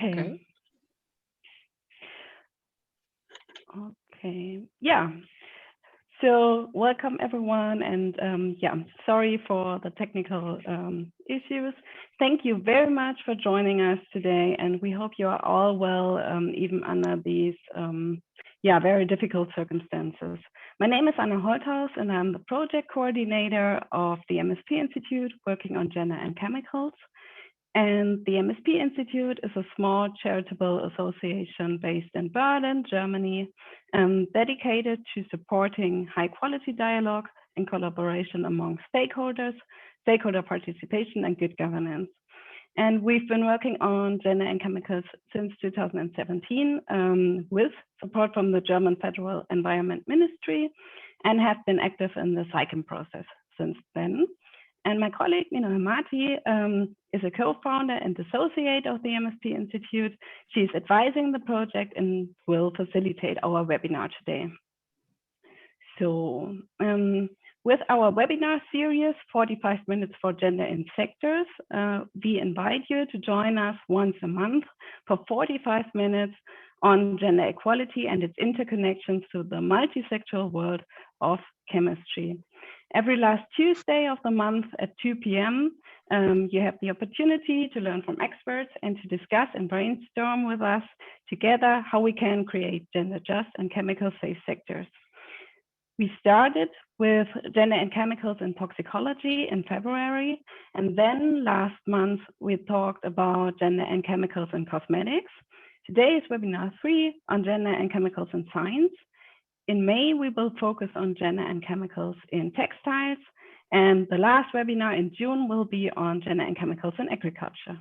Okay. Okay. Yeah. So welcome everyone, and yeah, sorry for the technical issues. Thank you very much for joining us today, and we hope you are all well, even under these yeah, very difficult circumstances. My name is Anna Holthaus, and I'm the project coordinator of the MSP Institute working on gender and chemicals. And the MSP Institute is a small charitable association based in Berlin, Germany, dedicated to supporting high quality dialogue and collaboration among stakeholders, stakeholder participation, and good governance. And we've been working on gender and chemicals since 2017 with support from the German Federal Environment Ministry, and have been active in the CICEM process since then. And my colleague, Myriam, is a co-founder and associate of the MSP Institute. She's advising the project and will facilitate our webinar today. So with our webinar series, 45 Minutes for Gender in Sectors, we invite you to join us once a month for 45 minutes on gender equality and its interconnections to the multi-sectoral world of chemistry. Every last Tuesday of the month at 2 p.m., you have the opportunity to learn from experts and to discuss and brainstorm with us together how we can create gender just and chemical safe sectors. We started with gender and chemicals in toxicology in February, and then last month we talked about gender and chemicals in cosmetics. Today is webinar 3 on gender and chemicals in science. In May, we will focus on gender and chemicals in textiles, and the last webinar in June will be on gender and chemicals in agriculture.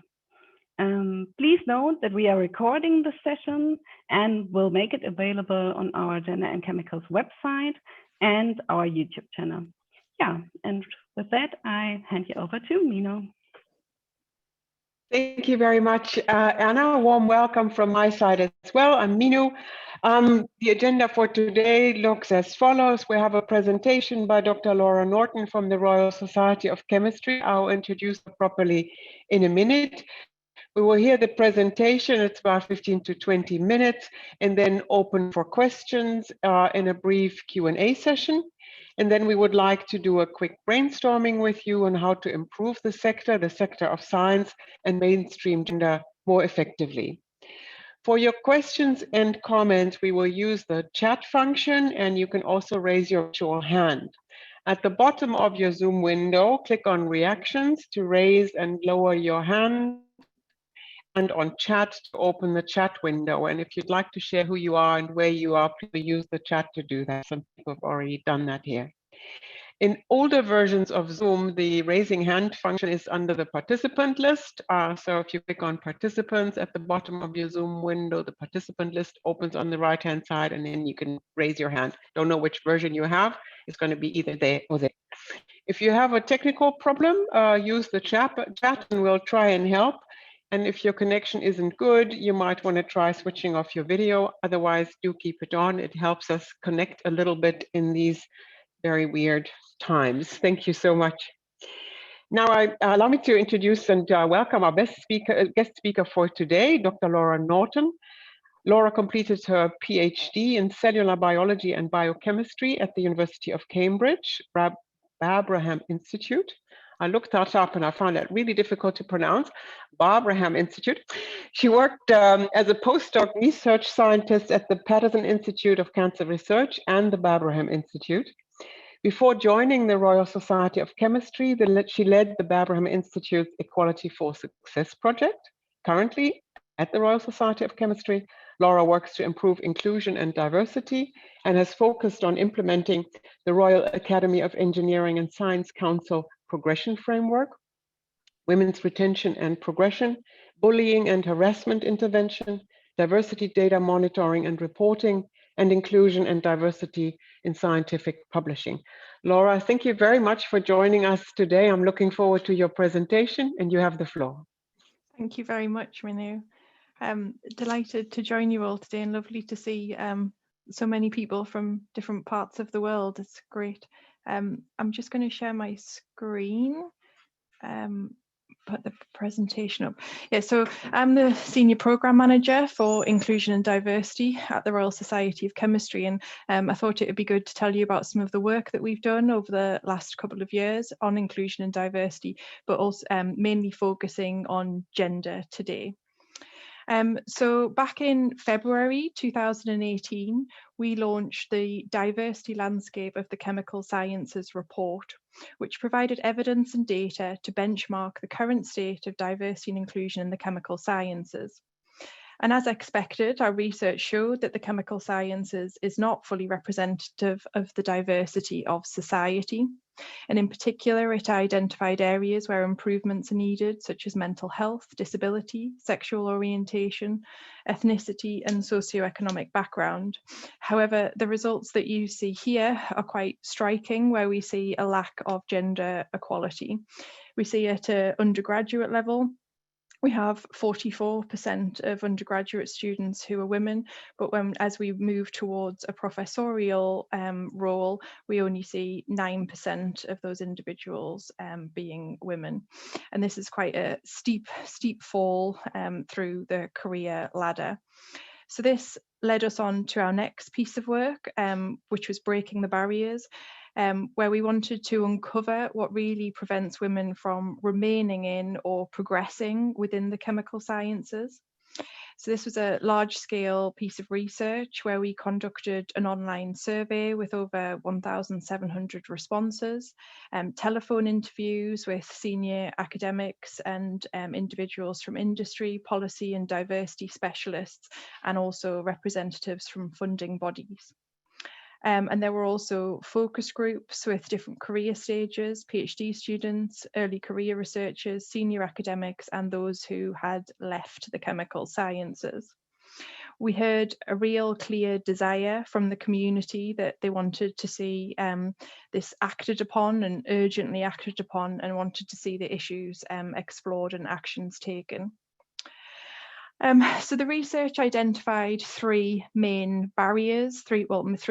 Please note that we are recording the session and will make it available on our gender and chemicals website and our YouTube channel. Yeah, and with that, I hand you over to Mino. Thank you very much, Anna. A warm welcome from my side as well. I'm Mino. The agenda for today looks as follows. We have a presentation by Dr. Laura Norton from the Royal Society of Chemistry. I'll introduce her properly in a minute. We will hear the presentation. It's about 15 to 20 minutes, and then open for questions in a brief Q&A session. And then we would like to do a quick brainstorming with you on how to improve the sector of science and mainstream gender more effectively. For your questions and comments, we will use the chat function, and you can also raise your virtual hand. At the bottom of your Zoom window, click on reactions to raise and lower your hand, and on chat to open the chat window. And if you'd like to share who you are and where you are, please use the chat to do that. Some people have already done that here. In older versions of Zoom, the raising hand function is under the participant list. So if you click on participants at the bottom of your Zoom window, the participant list opens on the right-hand side, and then you can raise your hand. Don't know which version you have. It's going to be either there or there. If you have a technical problem, use the chat and we'll try and help. And if your connection isn't good, you might want to try switching off your video. Otherwise, do keep it on. It helps us connect a little bit in these very weird times. Thank you so much. Now, allow me to introduce and welcome our guest speaker for today, Dr. Laura Norton. Laura completed her PhD in cellular biology and biochemistry at the University of Cambridge, Brainstorming Institute. I looked that up and I found it really difficult to pronounce, Brainstorming Institute. She worked as a postdoc research scientist at the Patterson Institute of Cancer Research and the Brainstorming Institute. Before joining the Royal Society of Chemistry, she led the Brainstorming Institute's Equality for Success project. Currently, at the Royal Society of Chemistry, Laura works to improve inclusion and diversity and has focused on implementing the Royal Academy of Engineering and Science Council Progression Framework, women's retention and progression, bullying and harassment intervention, diversity data monitoring and reporting, and inclusion and diversity in scientific publishing. Laura, thank you very much for joining us today. I'm looking forward to your presentation, and you have the floor. Thank you very much, Minu. Delighted to join you all today, and lovely to see so many people from different parts of the world. It's great. I'm just going to share my screen. put the presentation up. Yeah, so I'm the Senior Programme Manager for Inclusion and Diversity at the Royal Society of Chemistry, and I thought it would be good to tell you about some of the work that we've done over the last couple of years on inclusion and diversity, but also mainly focusing on gender today. So back in February 2018, we launched the Diversity Landscape of the Chemical Sciences report, which provided evidence and data to benchmark the current state of diversity and inclusion in the chemical sciences. And as expected, our research showed that the chemical sciences is not fully representative of the diversity of society. And in particular, it identified areas where improvements are needed, such as mental health, disability, sexual orientation, ethnicity, and socioeconomic background. However, the results that you see here are quite striking, where we see a lack of gender equality. We see at an undergraduate level, we have 44% of undergraduate students who are women, but as we move towards a professorial role, we only see 9% of those individuals being women. And this is quite a steep fall through the career ladder. So this led us on to our next piece of work, which was breaking the barriers, where we wanted to uncover what really prevents women from remaining in or progressing within the chemical sciences. So this was a large-scale piece of research where we conducted an online survey with over 1,700 responses, telephone interviews with senior academics and individuals from industry, policy and diversity specialists, and also representatives from funding bodies. And there were also focus groups with different career stages, PhD students, early career researchers, senior academics, and those who had left the chemical sciences. We heard a real clear desire from the community that they wanted to see this acted upon and urgently acted upon, and wanted to see the issues explored and actions taken. So the research identified three main barriers, three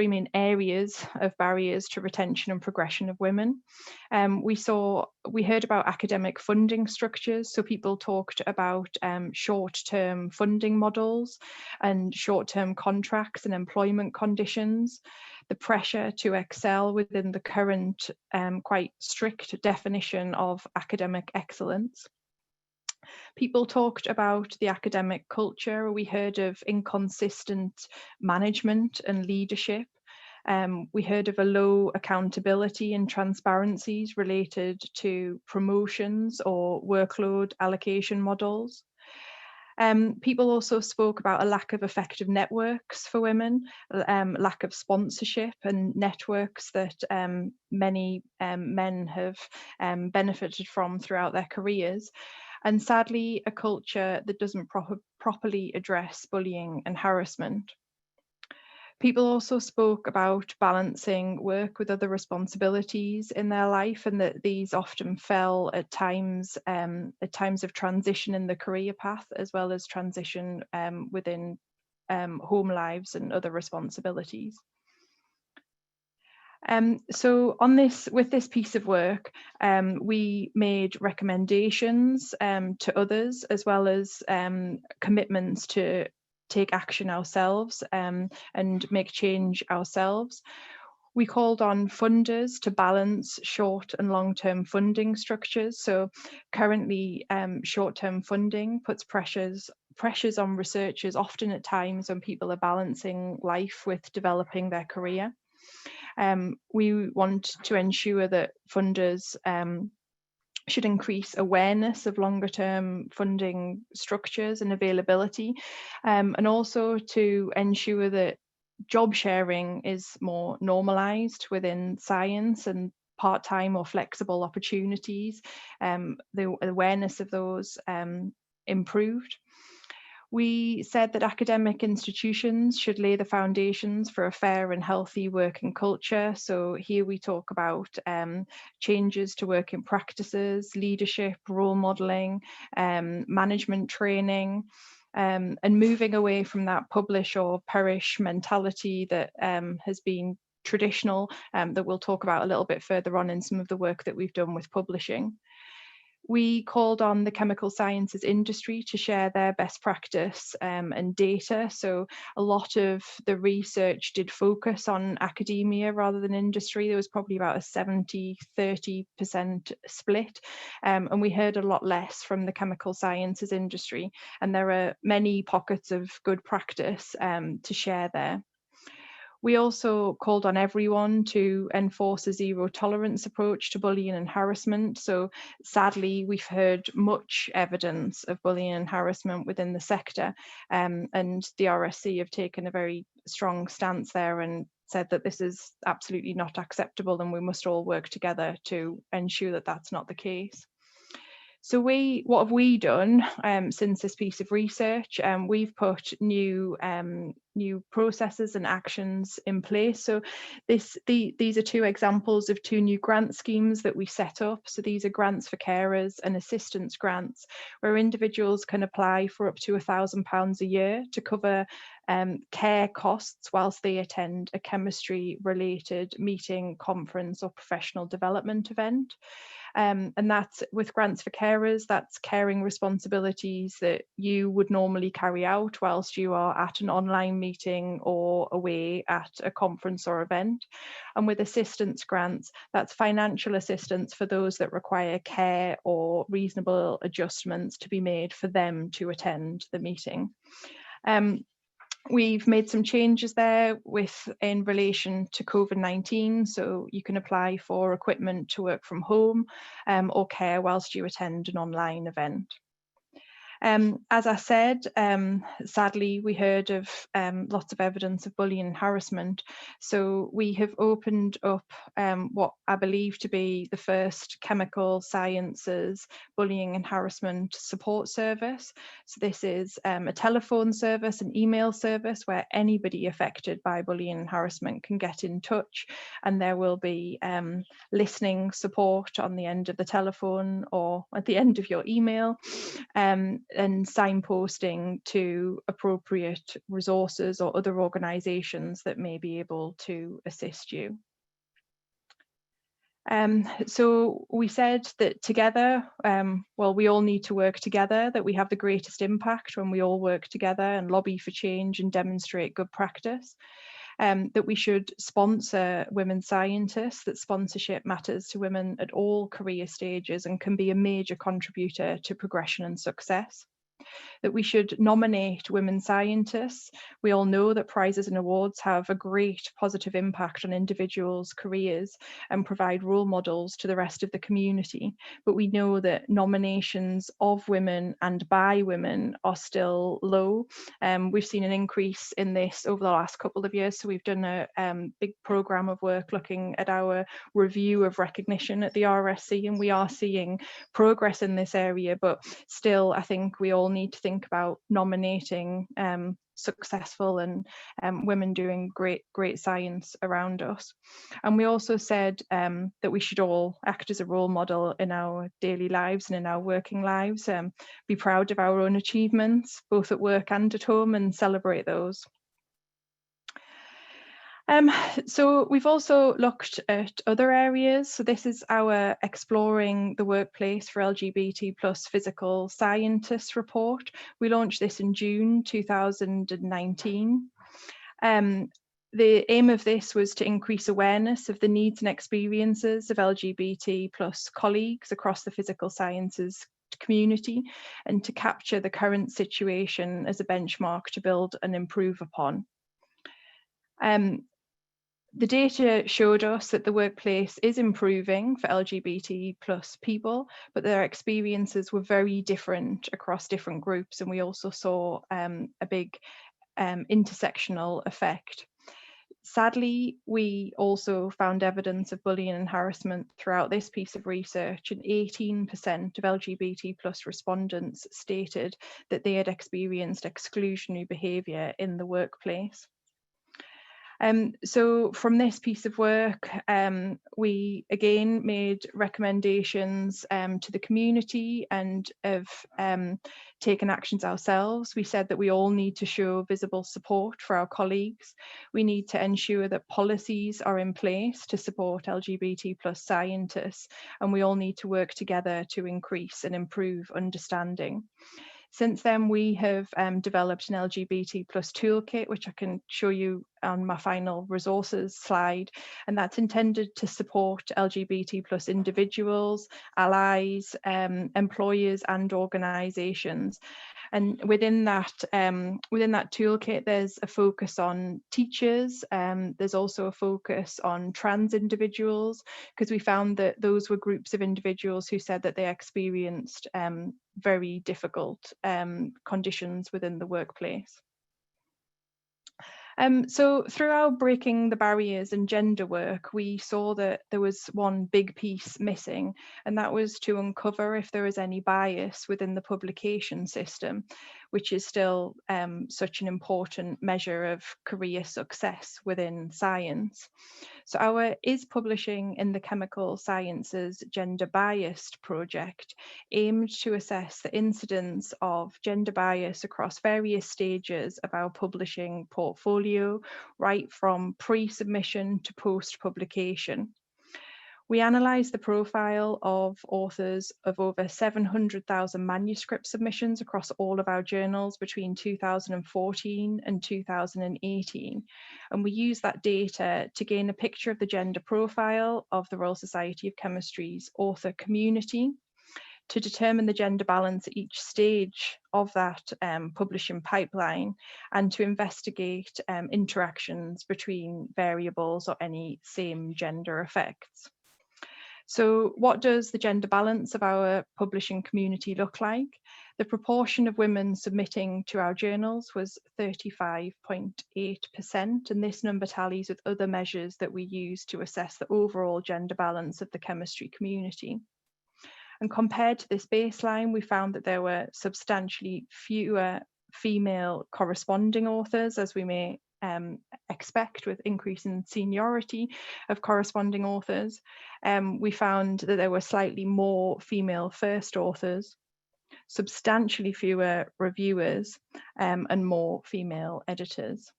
main areas of barriers to retention and progression of women. We heard about academic funding structures. So people talked about short-term funding models and short-term contracts and employment conditions, the pressure to excel within the current quite strict definition of academic excellence. People talked about the academic culture. We heard of inconsistent management and leadership. We heard of a low accountability and transparencies related to promotions or workload allocation models. People also spoke about a lack of effective networks for women, lack of sponsorship and networks that many men have benefited from throughout their careers. And sadly, a culture that doesn't properly address bullying and harassment. People also spoke about balancing work with other responsibilities in their life, and that these often fell at times of transition in the career path, as well as transition within home lives and other responsibilities. So with this piece of work, we made recommendations to others, as well as commitments to take action ourselves and make change ourselves. We called on funders to balance short and long-term funding structures. So currently, short-term funding puts pressures on researchers, often at times when people are balancing life with developing their career. We want to ensure that funders should increase awareness of longer term funding structures and availability, and also to ensure that job sharing is more normalized within science, and part-time or flexible opportunities, the awareness of those improved. We said that academic institutions should lay the foundations for a fair and healthy working culture. So here we talk about changes to working practices, leadership, role modelling, management training, and moving away from that publish or perish mentality that has been traditional, that we'll talk about a little bit further on in some of the work that we've done with publishing. We called on the chemical sciences industry to share their best practice and data. So a lot of the research did focus on academia rather than industry. There was probably about a 70-30% split. And we heard a lot less from the chemical sciences industry. And there are many pockets of good practice to share there. We also called on everyone to enforce a zero tolerance approach to bullying and harassment. So sadly, we've heard much evidence of bullying and harassment within the sector, and the RSC have taken a very strong stance there and said that this is absolutely not acceptable and we must all work together to ensure that that's not the case. So what have we done since this piece of research? We've put new processes and actions in place. So these are two examples of two new grant schemes that we set up. So these are grants for carers and assistance grants, where individuals can apply for up to £1,000 a year to cover care costs whilst they attend a chemistry-related meeting, conference, or professional development event. And that's with grants for carers, that's caring responsibilities that you would normally carry out whilst you are at an online meeting or away at a conference or event. And with assistance grants, that's financial assistance for those that require care or reasonable adjustments to be made for them to attend the meeting. We've made some changes there in relation to COVID-19, so you can apply for equipment to work from home or care whilst you attend an online event. As I said, sadly, we heard of lots of evidence of bullying and harassment. So we have opened up what I believe to be the first chemical sciences bullying and harassment support service. So this is a telephone service, an email service where anybody affected by bullying and harassment can get in touch, and there will be listening support on the end of the telephone or at the end of your email. And signposting to appropriate resources or other organisations that may be able to assist you. So we said that together, well, we all need to work together, that we have the greatest impact when we all work together and lobby for change and demonstrate good practice. That we should sponsor women scientists, that sponsorship matters to women at all career stages and can be a major contributor to progression and success. That we should nominate women scientists. We all know that prizes and awards have a great positive impact on individuals' careers and provide role models to the rest of the community. But we know that nominations of women and by women are still low. We've seen an increase in this over the last couple of years. So we've done a big programme of work looking at our review of recognition at the RSC, and we are seeing progress in this area, but still I think we all need to think about nominating successful and women doing great science around us. And we also said that we should all act as a role model in our daily lives and in our working lives, be proud of our own achievements both at work and at home and celebrate those. So we've also looked at other areas. So this is our Exploring the Workplace for LGBT plus Physical Scientists report. We launched this in June 2019. The aim of this was to increase awareness of the needs and experiences of LGBT plus colleagues across the physical sciences community and to capture the current situation as a benchmark to build and improve upon. The data showed us that the workplace is improving for LGBT plus people, but their experiences were very different across different groups, and we also saw a big intersectional effect. Sadly, we also found evidence of bullying and harassment throughout this piece of research, and 18% of LGBT plus respondents stated that they had experienced exclusionary behaviour in the workplace. So from this piece of work, we again made recommendations to the community and have taken actions ourselves. We said that we all need to show visible support for our colleagues. We need to ensure that policies are in place to support LGBT+ scientists, and we all need to work together to increase and improve understanding. Since then, we have developed an LGBT+ toolkit, which I can show you on my final resources slide, and that's intended to support LGBT+ individuals, allies, employers and organisations. And within that toolkit, there's a focus on teachers. There's also a focus on trans individuals, because we found that those were groups of individuals who said that they experienced very difficult conditions within the workplace. So through our Breaking the Barriers and Gender work, we saw that there was one big piece missing, and that was to uncover if there is any bias within the publication system, which is still such an important measure of career success within science. So our Is Publishing in the Chemical Sciences Gender Biased project aimed to assess the incidence of gender bias across various stages of our publishing portfolio, right from pre-submission to post-publication. We analysed the profile of authors of over 700,000 manuscript submissions across all of our journals between 2014 and 2018. And we used that data to gain a picture of the gender profile of the Royal Society of Chemistry's author community, to determine the gender balance at each stage of that publishing pipeline, and to investigate interactions between variables or any same gender effects. So what does the gender balance of our publishing community look like? The proportion of women submitting to our journals was 35.8%, and this number tallies with other measures that we use to assess the overall gender balance of the chemistry community. And compared to this baseline, we found that there were substantially fewer female corresponding authors, as we may expect with increase in seniority of corresponding authors. We found that there were slightly more female first authors, substantially fewer reviewers, and more female editors.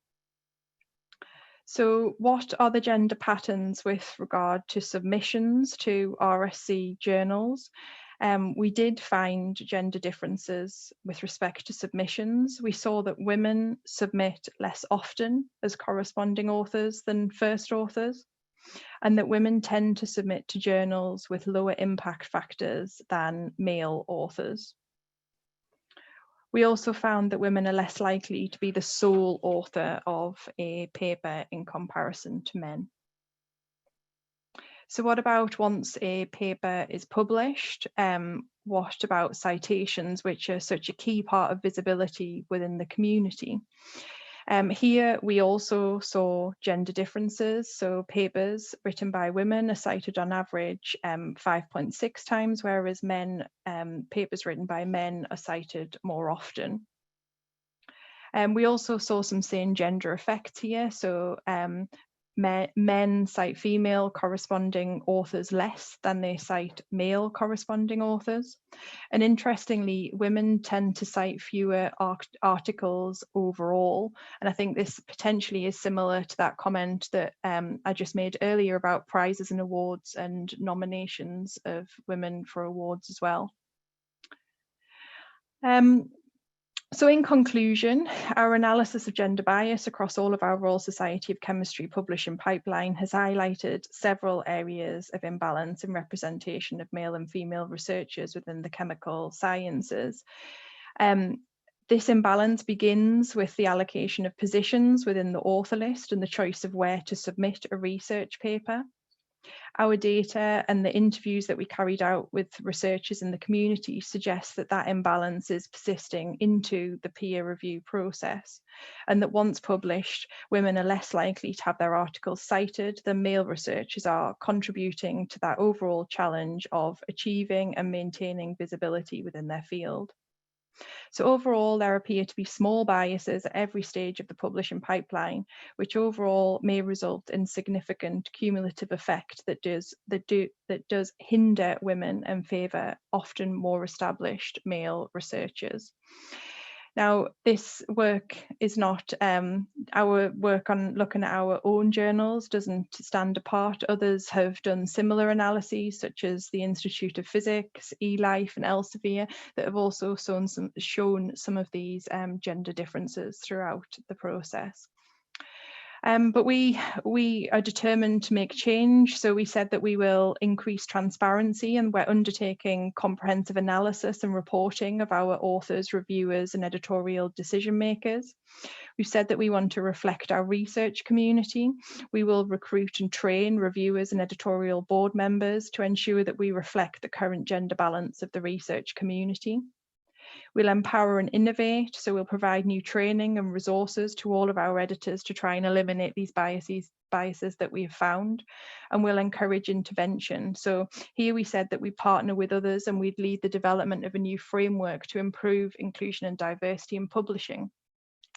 So what are the gender patterns with regard to submissions to RSC journals? We did find gender differences with respect to submissions. We saw that women submit less often as corresponding authors than first authors, and that women tend to submit to journals with lower impact factors than male authors. We also found that women are less likely to be the sole author of a paper in comparison to men. So what about once a paper is published? What about citations, which are such a key part of visibility within the community? Here we also saw gender differences. So papers written by women are cited on average 5.6 times, whereas papers written by men are cited more often. We also saw some same gender effects here. So men cite female corresponding authors less than they cite male corresponding authors. And interestingly, women tend to cite fewer articles overall. And I think this potentially is similar to that comment that I just made earlier about prizes and awards and nominations of women for awards as well. So in conclusion, our analysis of gender bias across all of our Royal Society of Chemistry publishing pipeline has highlighted several areas of imbalance in representation of male and female researchers within the chemical sciences. This imbalance begins with the allocation of positions within the author list and the choice of where to submit a research paper. Our data and the interviews that we carried out with researchers in the community suggest that that imbalance is persisting into the peer review process, and that once published, women are less likely to have their articles cited than male researchers are, contributing to that overall challenge of achieving and maintaining visibility within their field. So overall, there appear to be small biases at every stage of the publishing pipeline, which overall may result in significant cumulative effect that does hinder women and favour often more established male researchers. Now, this work is not, our work on looking at our own journals doesn't stand apart. Others have done similar analyses, such as the Institute of Physics, eLife and Elsevier, that have also shown some of these gender differences throughout the process. But we are determined to make change. So we said that we will increase transparency, and we're undertaking comprehensive analysis and reporting of our authors, reviewers, and editorial decision makers. We've said that we want to reflect our research community. We will recruit and train reviewers and editorial board members to ensure that we reflect the current gender balance of the research community. We'll empower and innovate, so we'll provide new training and resources to all of our editors to try and eliminate these biases that we have found, and we'll encourage intervention. So here we said that we partner with others and we'd lead the development of a new framework to improve inclusion and diversity in publishing.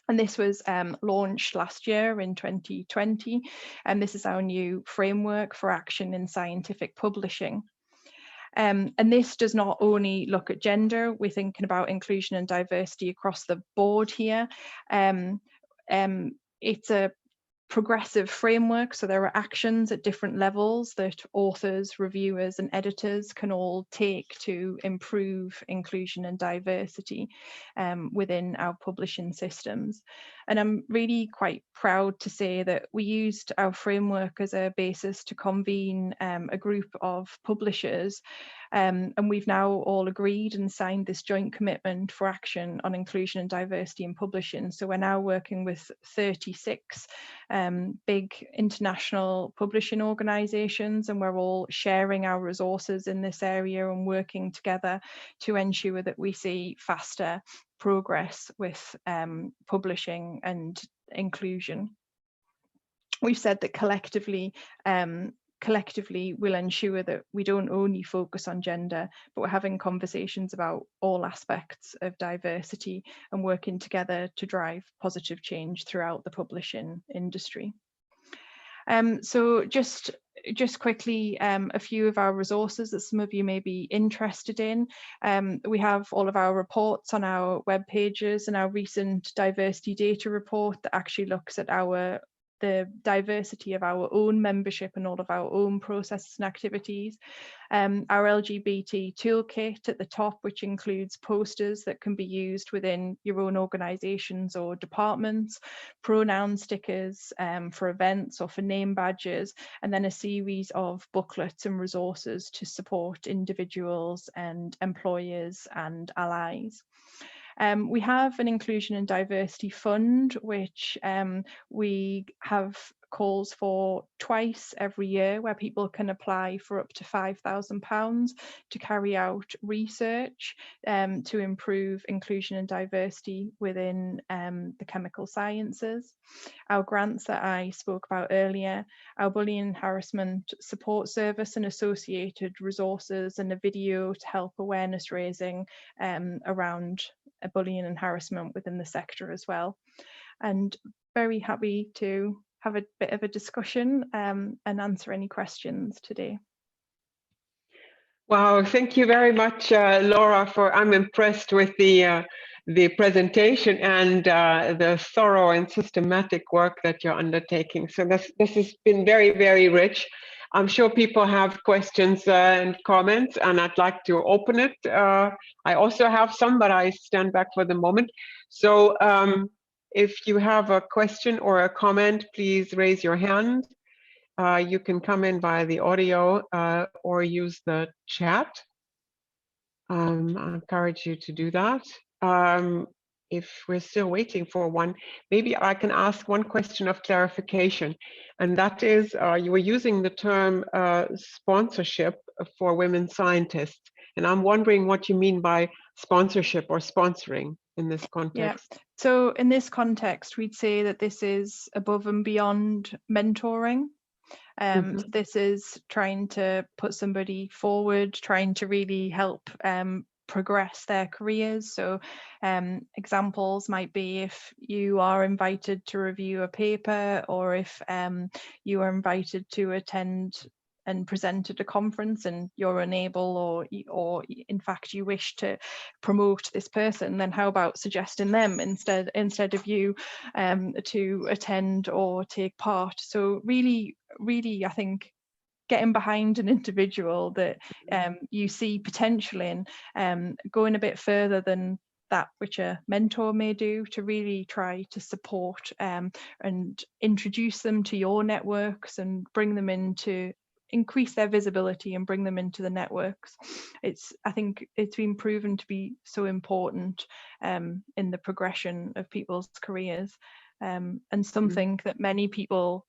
And this was launched last year in 2020, and this is our new framework for action in scientific publishing. And this does not only look at gender, we're thinking about inclusion and diversity across the board here. It's a progressive framework, so there are actions at different levels that authors, reviewers and editors can all take to improve inclusion and diversity within our publishing systems. And I'm really quite proud to say that we used our framework as a basis to convene a group of publishers, and we've now all agreed and signed this joint commitment for action on inclusion and diversity in publishing. So we're now working with 36 big international publishing organisations, and we're all sharing our resources in this area and working together to ensure that we see faster progress with publishing and inclusion. We've said that collectively we'll ensure that we don't only focus on gender, but we're having conversations about all aspects of diversity and working together to drive positive change throughout the publishing industry. So just quickly, a few of our resources that some of you may be interested in. We have all of our reports on our web pages, and our recent diversity data report that actually looks at the diversity of our own membership and all of our own processes and activities. Our LGBT toolkit at the top, which includes posters that can be used within your own organisations or departments, pronoun stickers for events or for name badges, and then a series of booklets and resources to support individuals and employers and allies. We have an inclusion and diversity fund, which we have calls for twice every year, where people can apply for up to £5,000 to carry out research to improve inclusion and diversity within the chemical sciences. Our grants that I spoke about earlier, our bullying and harassment support service and associated resources, and a video to help awareness raising around bullying and harassment within the sector as well. And very happy to have a bit of a discussion and answer any questions today. Wow, thank you very much, Laura. I'm impressed with the presentation and the thorough and systematic work that you're undertaking. So this has been very, very rich. I'm sure people have questions and comments, and I'd like to open it. I also have some, but I stand back for the moment. So if you have a question or a comment, please raise your hand. You can come in via the audio or use the chat. I encourage you to do that. If we're still waiting for one, maybe I can ask one question of clarification, and that is, you were using the term sponsorship for women scientists, and I'm wondering what you mean by sponsorship or sponsoring in this context. Yeah. So in this context, we'd say that this is above and beyond mentoring. This is trying to put somebody forward, trying to really help progress their careers. So examples might be if you are invited to review a paper, or if you are invited to attend and present at a conference and you're unable, or in fact you wish to promote this person, then how about suggesting them instead of you to attend or take part. So really I think getting behind an individual that you see potential in, going a bit further than that which a mentor may do, to really try to support and introduce them to your networks and bring them into, increase their visibility and bring them into the networks. I think it's been proven to be so important in the progression of people's careers, and something that many people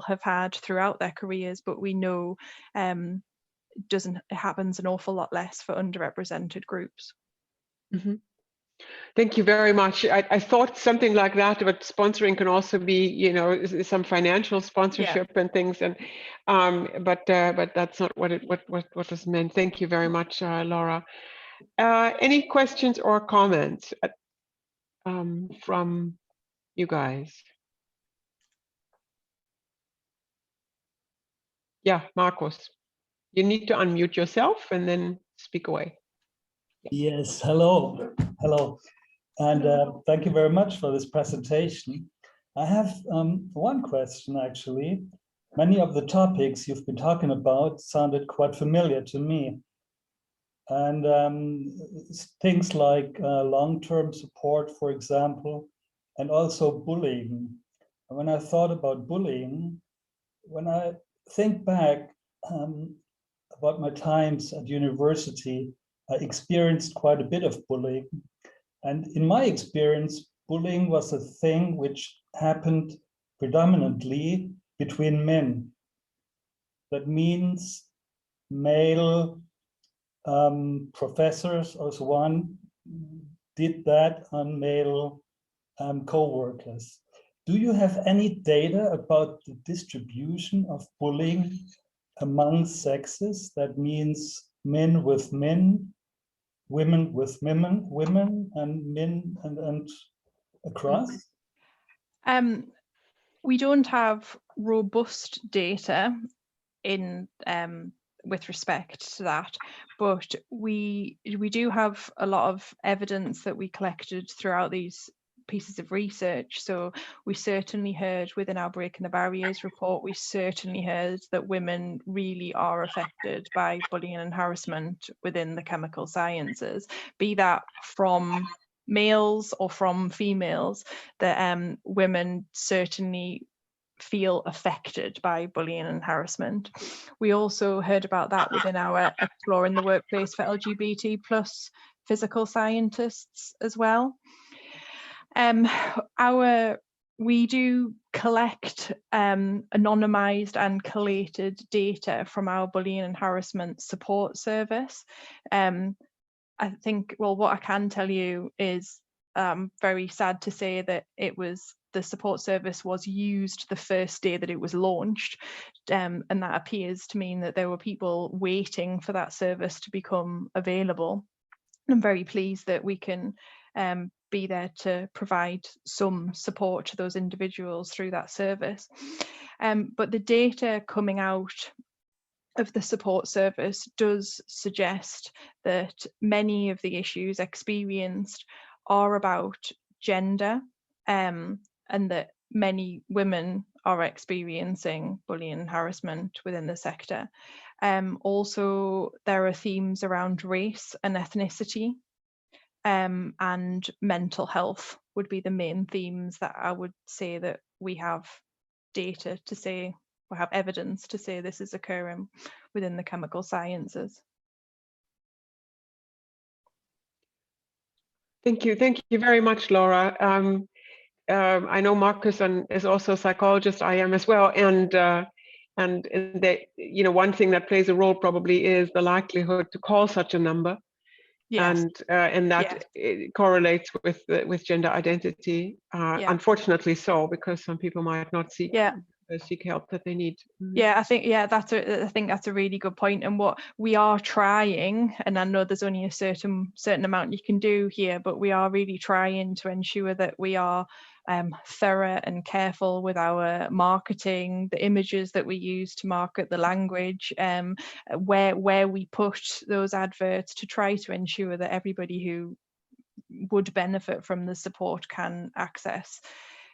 have had throughout their careers, but we know it happens an awful lot less for underrepresented groups. Mm-hmm. Thank you very much. I thought something like that, but sponsoring can also be, you know, some financial sponsorship and things, and but that's not what was meant. Thank you very much, Laura. Any questions or comments from you guys? Yeah, Marcus, you need to unmute yourself and then speak away. Yes, hello. And thank you very much for this presentation. I have one question, actually. Many of the topics you've been talking about sounded quite familiar to me. And things like long-term support, for example, and also bullying. And when I thought about bullying, when I think back about my times at university, I experienced quite a bit of bullying. And in my experience, bullying was a thing which happened predominantly between men. That means male professors or so on did that on male co-workers. Do you have any data about the distribution of bullying among sexes? That means men with men, women with women, and men and across? We don't have robust data in with respect to that, but we do have a lot of evidence that we collected throughout these pieces of research. So we certainly heard within our Breaking the Barriers report, we certainly heard that women really are affected by bullying and harassment within the chemical sciences, be that from males or from females, that women certainly feel affected by bullying and harassment. We also heard about that within our Exploring the Workplace for LGBT plus physical scientists as well. We do collect anonymized and collated data from our bullying and harassment support service. I think, well, what I can tell you is very sad to say that the support service was used the first day that it was launched, and that appears to mean that there were people waiting for that service to become available. I'm very pleased that we can be there to provide some support to those individuals through that service. But the data coming out of the support service does suggest that many of the issues experienced are about gender, and that many women are experiencing bullying and harassment within the sector. Also, there are themes around race and ethnicity, and mental health would be the main themes that I would say that we have data to say, or have evidence to say this is occurring within the chemical sciences. Thank you very much, Laura. I know Marcus is also a psychologist. I am as well, and that, you know, one thing that plays a role probably is the likelihood to call such a number. Yes. And that correlates with gender identity, unfortunately so, because some people might not see seek help that they need. Yeah, I think that's a really good point. And what we are trying, and I know there's only a certain amount you can do here, but we are really trying to ensure that we are thorough and careful with our marketing, the images that we use to market, the language, where we put those adverts, to try to ensure that everybody who would benefit from the support can access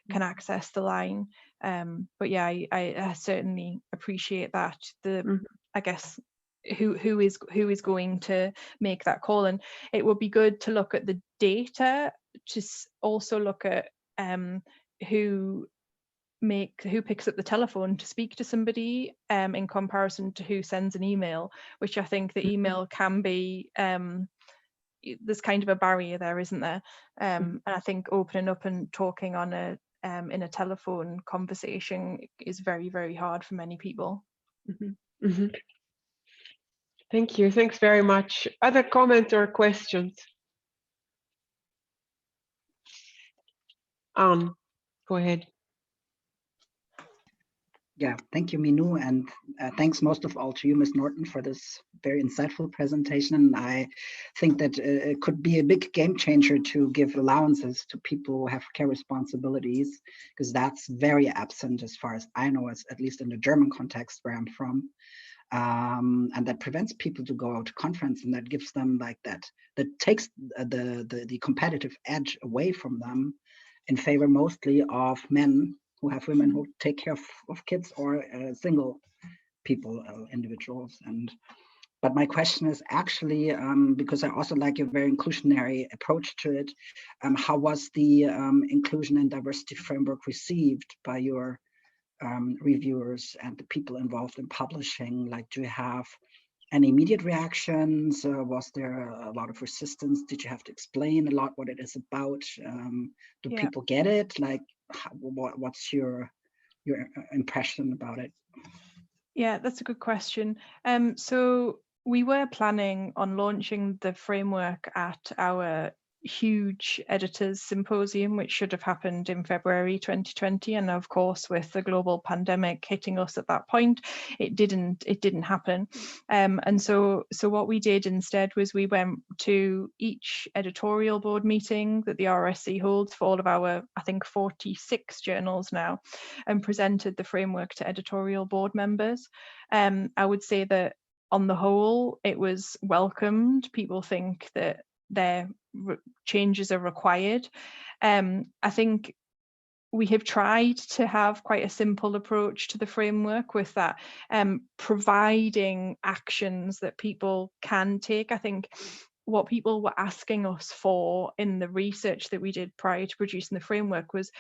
the line. But yeah, I certainly appreciate that. I guess who is going to make that call, and it would be good to look at the data, to also look at who picks up the telephone to speak to somebody in comparison to who sends an email, which I think the email can be there's kind of a barrier there, isn't there? And I think opening up and talking on a in a telephone conversation is very, very hard for many people. Thank you. Thanks very much. Other comments or questions? Go ahead. Yeah, thank you, Minu, and thanks most of all to you, Ms. Norton, for this very insightful presentation. And I think that it could be a big game changer to give allowances to people who have care responsibilities, because that's very absent as far as I know, at least in the German context where I'm from. And that prevents people to go out to conference, and that gives them like that takes the competitive edge away from them in favor mostly of men who have women who take care of kids, or single people, individuals. But my question is actually, because I also like your very inclusionary approach to it, how was the inclusion and diversity framework received by your reviewers and the people involved in publishing? Like, do you have any immediate reactions? Was there a lot of resistance? Did you have to explain a lot what it is about? Do people get it? Like, what's your impression about it? Yeah, that's a good question. So we were planning on launching the framework at our huge editors symposium, which should have happened in February 2020, and of course with the global pandemic hitting us at that point, it didn't happen. And so what we did instead was we went to each editorial board meeting that the RSC holds for all of our, I think, 46 journals now, and presented the framework to editorial board members. I would say that on the whole it was welcomed. People think that their changes are required. I think we have tried to have quite a simple approach to the framework, with that providing actions that people can take. I think what people were asking us for in the research that we did prior to producing the framework was,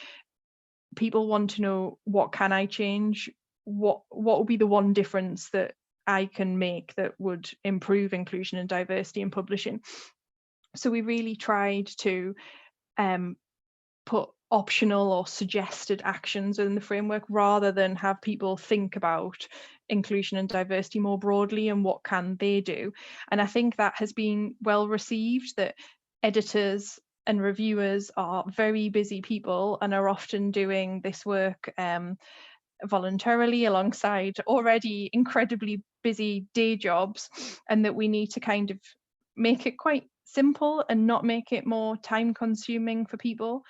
people want to know, what can I change? What would be the one difference that I can make that would improve inclusion and diversity in publishing? So we really tried to put optional or suggested actions in the framework, rather than have people think about inclusion and diversity more broadly and what can they do. And I think that has been well received, that editors and reviewers are very busy people and are often doing this work voluntarily alongside already incredibly busy day jobs, and that we need to kind of make it quite simple and not make it more time consuming for people.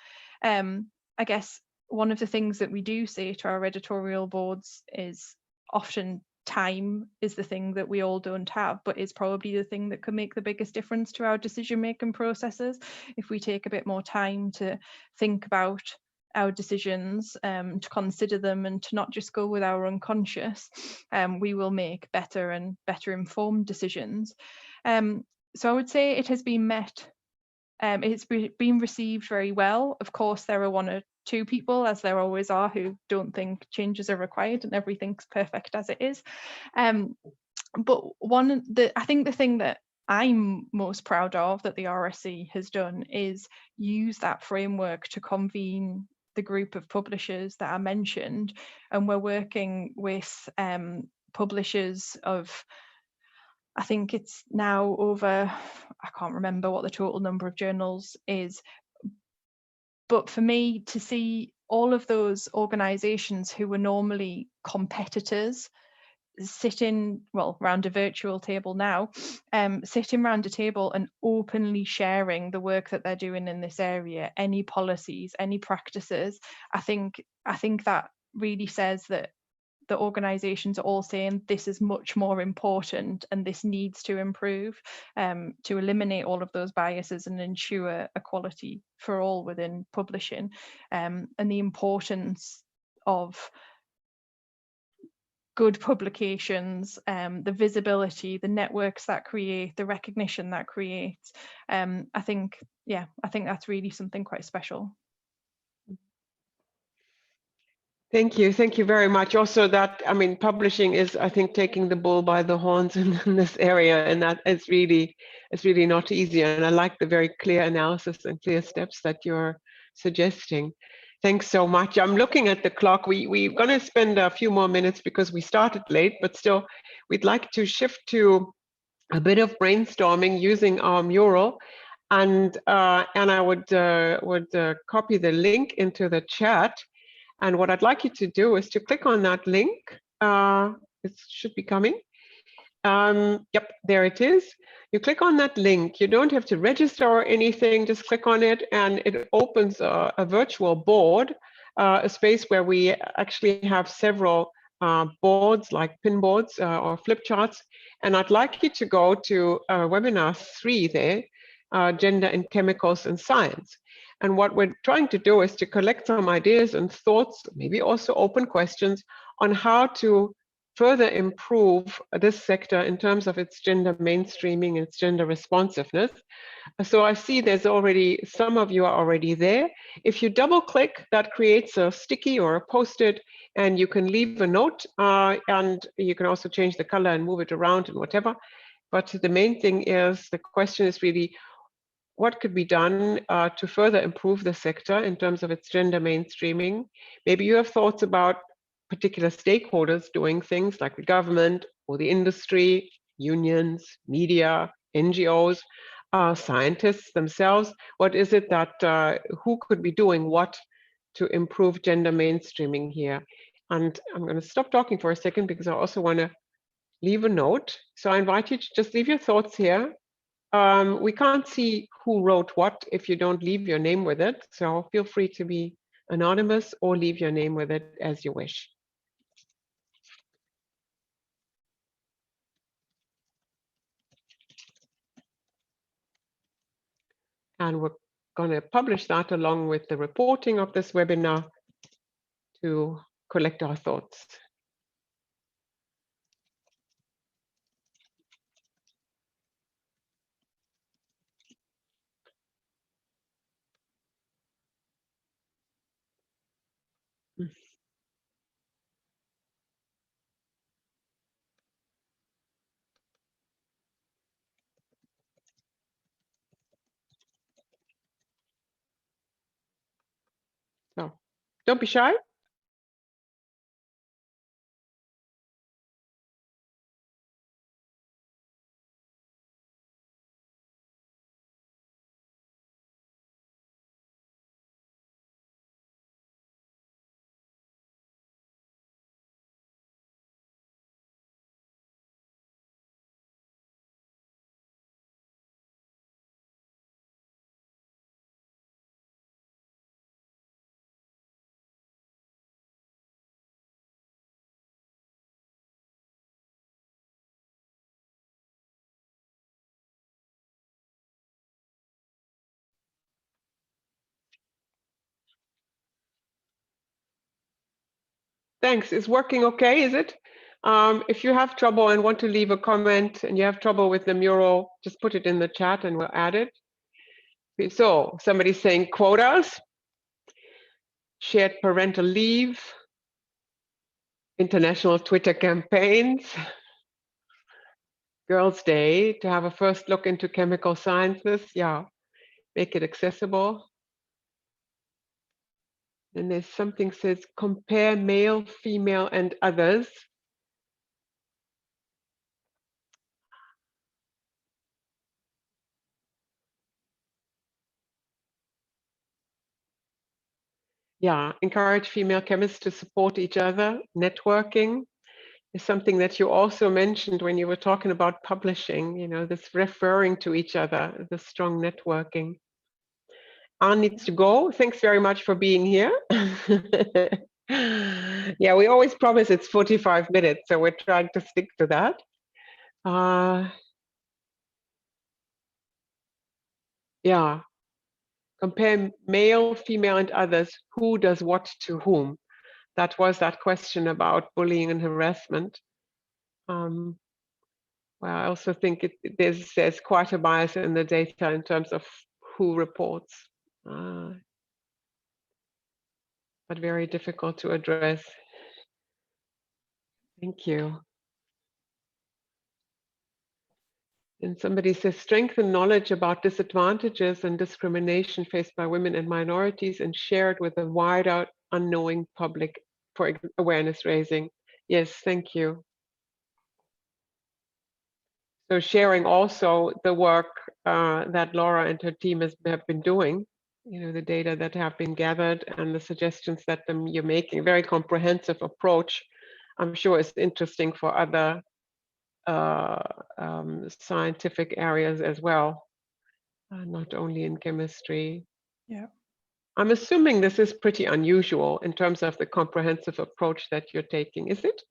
I guess one of the things that we do say to our editorial boards is, often time is the thing that we all don't have, but is probably the thing that could make the biggest difference to our decision making processes. If we take a bit more time to think about our decisions, to consider them, and to not just go with our unconscious, we will make better and better informed decisions. So I would say it has been met. It's been received very well. Of course, there are one or two people, as there always are, who don't think changes are required and everything's perfect as it is. But I think the thing that I'm most proud of that the RSC has done is use that framework to convene the group of publishers that I mentioned, and we're working with publishers of, I think it's now over, I can't remember what the total number of journals is, but for me to see all of those organizations who were normally competitors sitting, well, around a virtual table now, sitting around a table and openly sharing the work that they're doing in this area, any policies, any practices. I think that really says that the organizations are all saying this is much more important and this needs to improve, to eliminate all of those biases and ensure equality for all within publishing, and the importance of good publications, the visibility, the networks that create, the recognition that creates. I think that's really something quite special. Thank you very much. Also, that, I mean, publishing is, I think, taking the bull by the horns in this area, and that it's really not easy. And I like the very clear analysis and clear steps that you're suggesting. Thanks so much. I'm looking at the clock. We're going to spend a few more minutes because we started late, but still, we'd like to shift to a bit of brainstorming using our mural. And I would copy the link into the chat. And what I'd like you to do is to click on that link. It should be coming. Yep, there it is. You click on that link. You don't have to register or anything. Just click on it, and it opens a virtual board, a space where we actually have several boards, like pin boards or flip charts. And I'd like you to go to webinar 3 there, Gender in Chemicals and Science. And what we're trying to do is to collect some ideas and thoughts, maybe also open questions on how to further improve this sector in terms of its gender mainstreaming, its gender responsiveness. So I see there's already, some of you are already there. If you double click, that creates a sticky or a post-it, and you can leave a note, and you can also change the color and move it around and whatever. But the main thing is, the question is really, what could be done to further improve the sector in terms of its gender mainstreaming? Maybe you have thoughts about particular stakeholders doing things like the government or the industry, unions, media, NGOs, scientists themselves. What is it that, who could be doing what to improve gender mainstreaming here? And I'm going to stop talking for a second because I also want to leave a note. So I invite you to just leave your thoughts here. We can't see who wrote what if you don't leave your name with it. So feel free to be anonymous or leave your name with it as you wish. And we're going to publish that along with the reporting of this webinar to collect our thoughts. So don't be shy. Thanks. Is working okay, is it? If you have trouble and want to leave a comment and you have trouble with the mural, just put it in the chat and we'll add it. So somebody's saying quotas, shared parental leave, international Twitter campaigns, Girls' Day, to have a first look into chemical sciences. Yeah, make it accessible. And there's something says compare male, female, and others. yeah, encourage female chemists to support each other. Networking is something that you also mentioned when you were talking about publishing, you know, this referring to each other, the strong networking. Anne needs to go. Thanks very much for being here. Yeah, we always promise it's 45 minutes, so we're trying to stick to that. Yeah, compare male, female, and others. Who does what to whom? That was that question about bullying and harassment. Well, I also think there's quite a bias in the data in terms of who reports, but very difficult to address. Thank you. And somebody says, strengthen knowledge about disadvantages and discrimination faced by women and minorities and share it with a wider unknowing public for awareness raising. Yes, thank you. So sharing also the work that Laura and her team have been doing, you know, the data that have been gathered and the suggestions that you're making, very comprehensive approach, I'm sure is interesting for other scientific areas as well, not only in chemistry. Yeah. I'm assuming this is pretty unusual in terms of the comprehensive approach that you're taking, is it?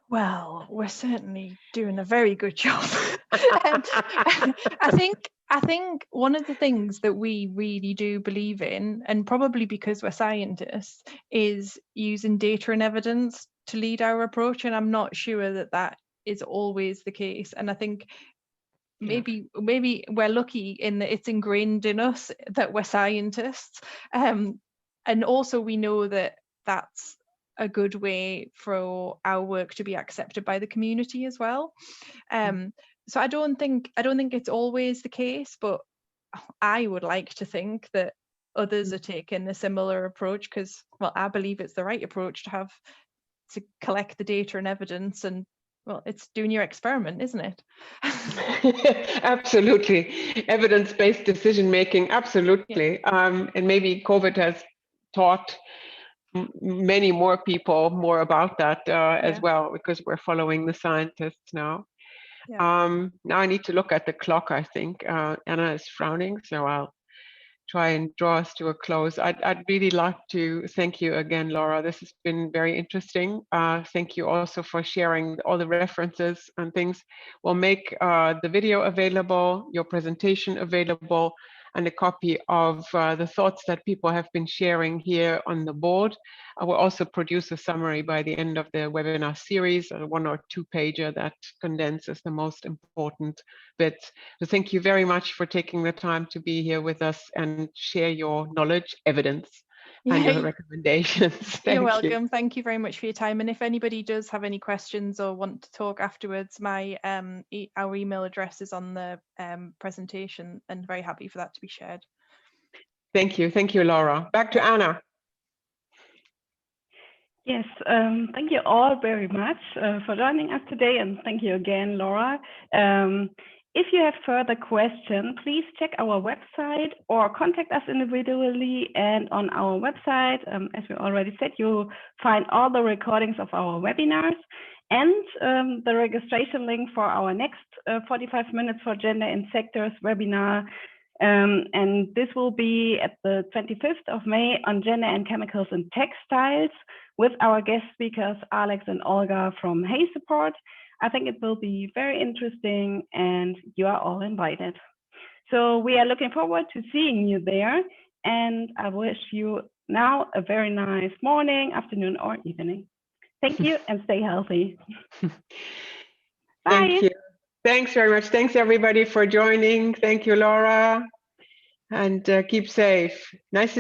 Well, we're certainly doing a very good job. I think one of the things that we really do believe in, and probably because we're scientists, is using data and evidence to lead our approach. And I'm not sure that that is always the case. And I think maybe we're lucky in that it's ingrained in us that we're scientists. And also we know that that's a good way for our work to be accepted by the community as well. So I don't think it's always the case, but I would like to think that others are taking a similar approach, because, well, I believe it's the right approach to collect the data and evidence, and, well, it's doing your experiment, isn't it? Absolutely. Evidence-based decision making, absolutely. Yeah. And maybe COVID has taught many more people more about that as well, because we're following the scientists now. Yeah. Now I need to look at the clock, I think. Anna is frowning, so I'll try and draw us to a close. I'd really like to thank you again, Laura. This has been very interesting. Thank you also for sharing all the references and things. We'll make the video available, your presentation available, and a copy of the thoughts that people have been sharing here on the board. I will also produce a summary by the end of the webinar series, a 1 or 2 pager that condenses the most important bits. So thank you very much for taking the time to be here with us and share your knowledge, evidence, and your recommendations. You're welcome. Thank you very much for your time. And if anybody does have any questions or want to talk afterwards, my our email address is on the presentation, and very happy for that to be shared. Thank you. Thank you, Laura. Back to Anna. Yes, thank you all very much for joining us today, and thank you again, Laura. If you have further questions, please check our website or contact us individually. And on our website, as we already said, you'll find all the recordings of our webinars and the registration link for our next 45 Minutes for Gender in Sectors webinar. And this will be at the 25th of May on gender and chemicals and textiles with our guest speakers, Alex and Olga from Hay Support. I think it will be very interesting, and you are all invited. So we are looking forward to seeing you there, and I wish you now a very nice morning, afternoon, or evening. Thank you, and stay healthy. Bye. Thank you. Thanks very much. Thanks everybody for joining. Thank you, Laura, and keep safe. Nice to